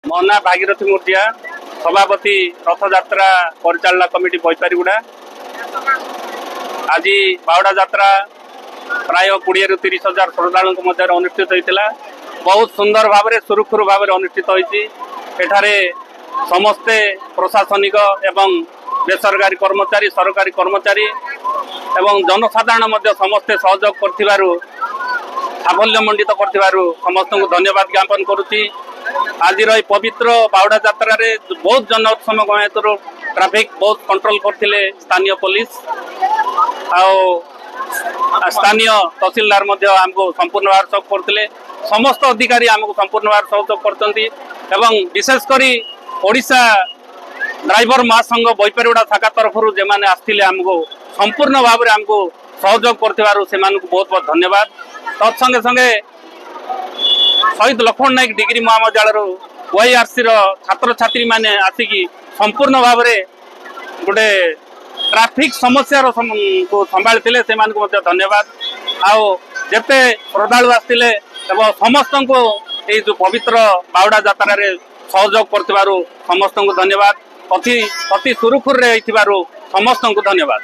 मो ना भागीरथी मूर्तिया सभापति रथयात्रा परिचालना कमिटी बैपारीगुड़ा। आज बावड़ा यात्रा प्राय 20 ରୁ 30 हजार श्रद्धालु मध्य अनुष्ठित होता। बहुत सुंदर भाव सुरुखुरु भाव अनुष्ठित होती। समस्ते प्रशासनिक एवं बेसरकारी कर्मचारी सरकारी कर्मचारी एवं जनसाधारण समस्ते सहयोग कर साफल्यमंडित कर समस्त को धन्यवाद ज्ञापन करुच्ची। आज पवित्र बावड़ा यात्रा रे बहुत जन समगमत ट्रैफिक बहुत कंट्रोल करते स्थानीय पुलिस स्थानीय तहसीलदार आमको संपूर्ण भाव सहयोग करते। समस्त अधिकारी आमको संपूर्ण भाव सहयोग कर विशेषकर ओडिशा ड्राइवर महासंघ बैपारीगुड़ा शाखा तरफ जो आसते आमको संपूर्ण भाव में आमको सहयोग कर बहुत बहुत धन्यवाद। तत्संगे संगे शहीद लक्ष्मण नायक डिग्री महाविद्यालय OIRC छात्र छात्री माने आसिकी संपूर्ण भाव में गोटे ट्रैफिक समस्या को संभाली से धन्यवाद। आते श्रद्धालु आसते समस्त को ये जो पवित्र बावड़ा यात्रा रे सहयोग कर समस्त को धन्यवाद। अति सुरुखुर समस्त को धन्यवाद।